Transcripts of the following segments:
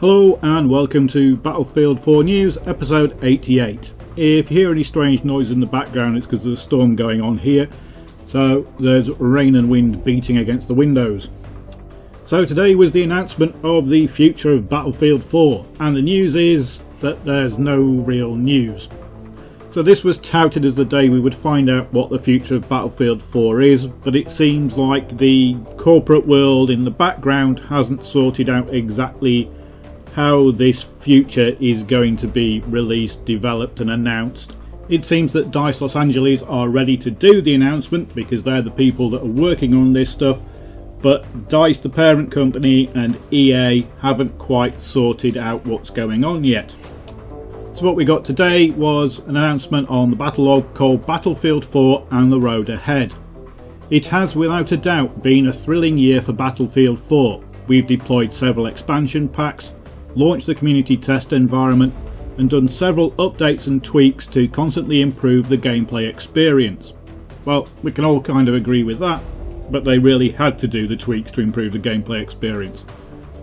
Hello and welcome to Battlefield 4 News, episode 88. If you hear any strange noise in the background, it's because there's a storm going on here. So there's rain and wind beating against the windows. So today was the announcement of the future of Battlefield 4, and the news is that there's no real news. So this was touted as the day we would find out what the future of Battlefield 4 is, but it seems like the corporate world in the background hasn't sorted out exactly how this future is going to be released, developed and announced. It seems that DICE Los Angeles are ready to do the announcement because they're the people that are working on this stuff, but DICE, the parent company, and EA haven't quite sorted out what's going on yet. So what we got today was an announcement on the battle log called Battlefield 4 and the Road Ahead. It has without a doubt been a thrilling year for Battlefield 4. We've deployed several expansion packs, launched the community test environment and done several updates and tweaks to constantly improve the gameplay experience. Well, we can all kind of agree with that, but they really had to do the tweaks to improve the gameplay experience.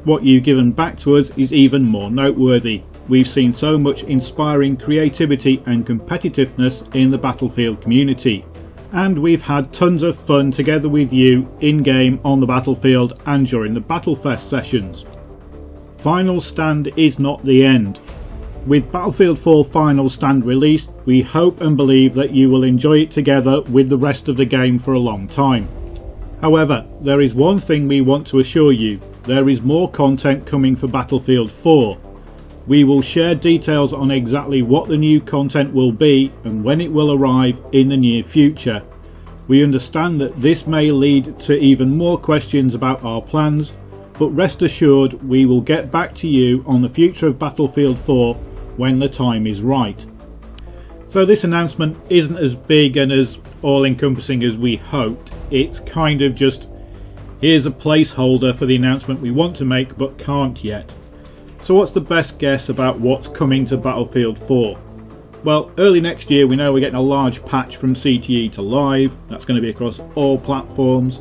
What you've given back to us is even more noteworthy. We've seen so much inspiring creativity and competitiveness in the Battlefield community, and we've had tons of fun together with you in-game, on the battlefield and during the Battlefest sessions. Final Stand is not the end. With Battlefield 4 Final Stand released, we hope and believe that you will enjoy it together with the rest of the game for a long time. However, there is one thing we want to assure you: there is more content coming for Battlefield 4. We will share details on exactly what the new content will be and when it will arrive in the near future. We understand that this may lead to even more questions about our plans, but rest assured we will get back to you on the future of Battlefield 4 when the time is right. So this announcement isn't as big and as all-encompassing as we hoped. It's kind of just, here's a placeholder for the announcement we want to make but can't yet. So what's the best guess about what's coming to Battlefield 4? Well, early next year we know we're getting a large patch from CTE to Live. That's going to be across all platforms.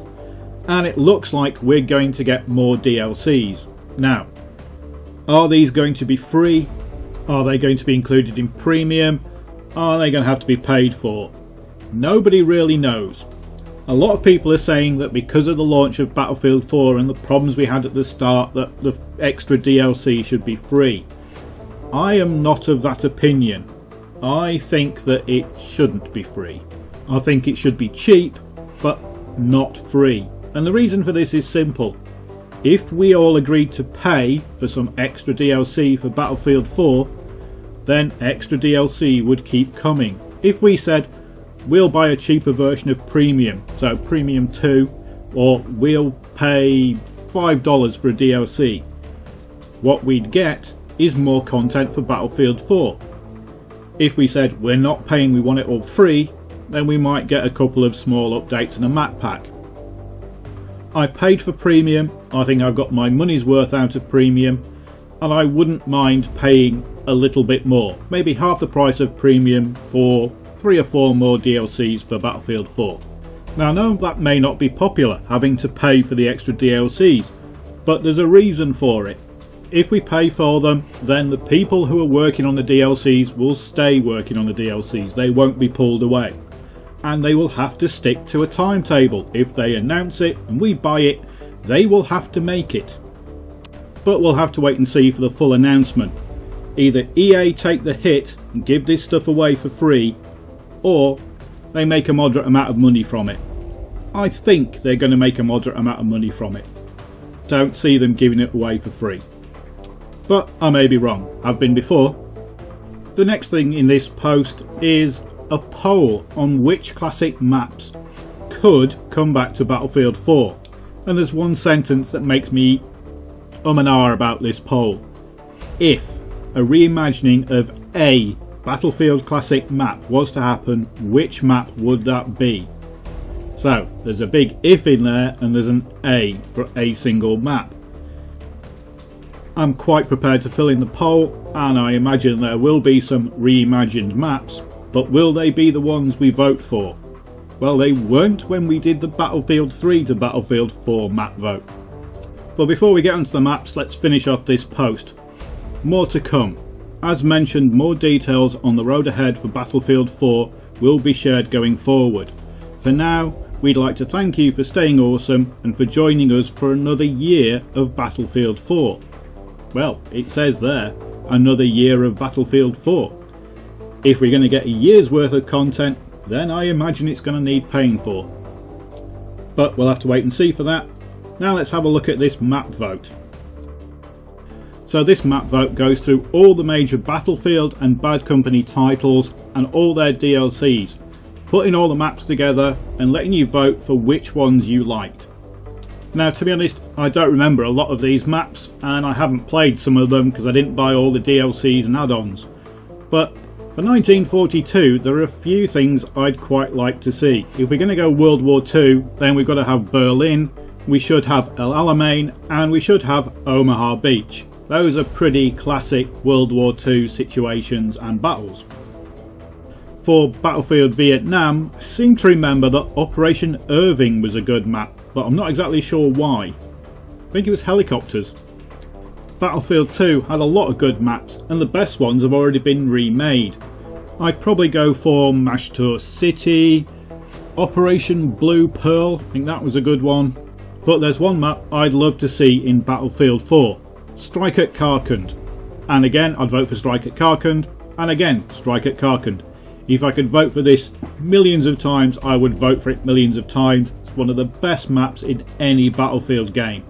And it looks like we're going to get more DLCs. Now, are these going to be free? Are they going to be included in premium? Are they going to have to be paid for? Nobody really knows. A lot of people are saying that because of the launch of Battlefield 4 and the problems we had at the start, that the extra DLC should be free. I am not of that opinion. I think that it shouldn't be free. I think it should be cheap, but not free. And the reason for this is simple. If we all agreed to pay for some extra DLC for Battlefield 4, then extra DLC would keep coming. If we said, we'll buy a cheaper version of Premium, so Premium 2, or we'll pay $5 for a DLC, what we'd get is more content for Battlefield 4. If we said we're not paying, we want it all free, then we might get a couple of small updates and a map pack. I paid for Premium, I think I've got my money's worth out of Premium, and I wouldn't mind paying a little bit more, maybe half the price of Premium for 3 or 4 more DLCs for Battlefield 4. Now I know that may not be popular, having to pay for the extra DLCs, but there's a reason for it. If we pay for them, then the people who are working on the DLCs will stay working on the DLCs, they won't be pulled away. And they will have to stick to a timetable. If they announce it and we buy it, they will have to make it. But we'll have to wait and see for the full announcement. Either EA take the hit and give this stuff away for free, or they make a moderate amount of money from it. I think they're going to make a moderate amount of money from it. Don't see them giving it away for free. But I may be wrong. I've been before. The next thing in this post is a poll on which classic maps could come back to Battlefield 4. And there's one sentence that makes me and ah about this poll. If a reimagining of a Battlefield classic map was to happen, which map would that be? So there's a big if in there and there's an A for a single map. I'm quite prepared to fill in the poll, and I imagine there will be some reimagined maps, but will they be the ones we vote for? Well, they weren't when we did the Battlefield 3 to Battlefield 4 map vote. But before we get onto the maps, let's finish off this post. more to come. As mentioned, more details on the road ahead for Battlefield 4 will be shared going forward. For now, we'd like to thank you for staying awesome and for joining us for another year of Battlefield 4. Well, it says there, another year of Battlefield 4. If we're going to get a year's worth of content, then I imagine it's going to need paying for. But we'll have to wait and see for that. Now let's have a look at this map vote. So this map vote goes through all the major Battlefield and Bad Company titles and all their DLCs, putting all the maps together and letting you vote for which ones you liked. Now, to be honest, I don't remember a lot of these maps, and I haven't played some of them because I didn't buy all the DLCs and add-ons. But for 1942, there are a few things I'd quite like to see. If we're going to go World War II, then we've got to have Berlin, we should have El Alamein, and we should have Omaha Beach. Those are pretty classic World War II situations and battles. For Battlefield Vietnam, I seem to remember that Operation Irving was a good map, but I'm not exactly sure why. I think it was helicopters. Battlefield 2 had a lot of good maps, and the best ones have already been remade. I'd probably go for Mashtur City, Operation Blue Pearl, I think that was a good one. But there's one map I'd love to see in Battlefield 4, Strike at Karkand. And again, I'd vote for Strike at Karkand, and again, Strike at Karkand. If I could vote for this millions of times, I would vote for it millions of times. It's one of the best maps in any Battlefield game.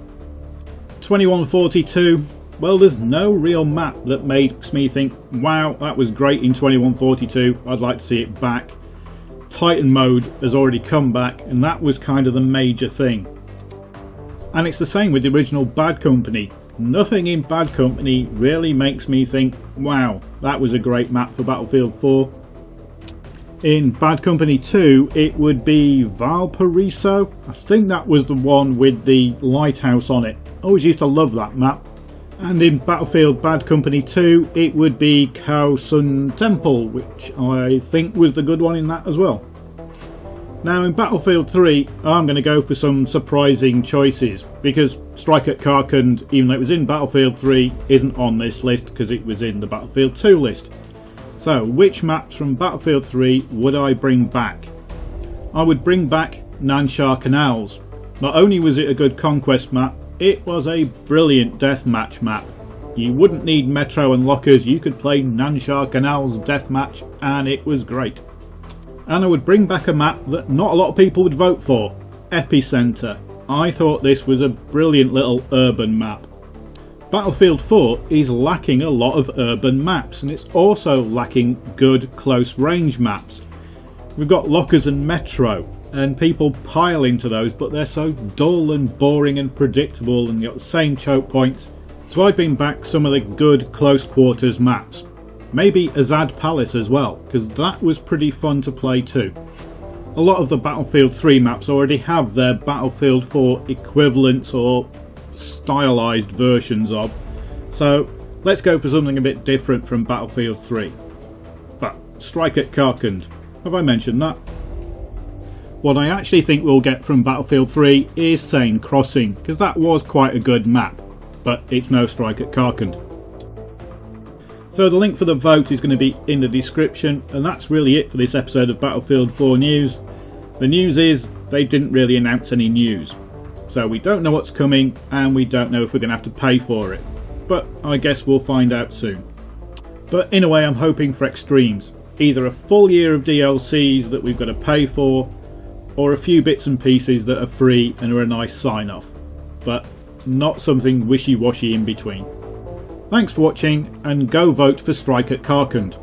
2142, well, there's no real map that makes me think, wow, that was great in 2142, I'd like to see it back. Titan mode has already come back, and that was kind of the major thing. And it's the same with the original Bad Company. Nothing in Bad Company really makes me think, wow, that was a great map for Battlefield 4. In Bad Company 2, it would be Valparaiso. I think that was the one with the lighthouse on it. I always used to love that map. And in Battlefield Bad Company 2, it would be Khao Sun Temple, which I think was the good one in that as well. Now in Battlefield 3, I'm going to go for some surprising choices, because Strike at Karkand, even though it was in Battlefield 3, isn't on this list because it was in the Battlefield 2 list. So, which maps from Battlefield 3 would I bring back? I would bring back Nansha Canals. Not only was it a good conquest map, it was a brilliant deathmatch map. You wouldn't need Metro and lockers, you could play Nansha Canals deathmatch and it was great. And I would bring back a map that not a lot of people would vote for, Epicenter. I thought this was a brilliant little urban map. Battlefield 4 is lacking a lot of urban maps, and it's also lacking good close range maps. We've got lockers and Metro, and people pile into those, but they're so dull and boring and predictable, and you've got the same choke points. So I've been back some of the good close quarters maps. Maybe Azad Palace as well, because that was pretty fun to play too. A lot of the Battlefield 3 maps already have their Battlefield 4 equivalents or stylized versions of, so let's go for something a bit different from Battlefield 3. But Strike at Karkand, have I mentioned that? What I actually think we'll get from Battlefield 3 is Seine Crossing, because that was quite a good map, but it's no Strike at Karkand. So the link for the vote is going to be in the description, and that's really it for this episode of Battlefield 4 News. The news is they didn't really announce any news. So we don't know what's coming, and we don't know if we're going to have to pay for it. But I guess we'll find out soon. But in a way, I'm hoping for extremes. Either a full year of DLCs that we've got to pay for, or a few bits and pieces that are free and are a nice sign-off. But not something wishy-washy in between. Thanks for watching, and go vote for Strike at Karkand.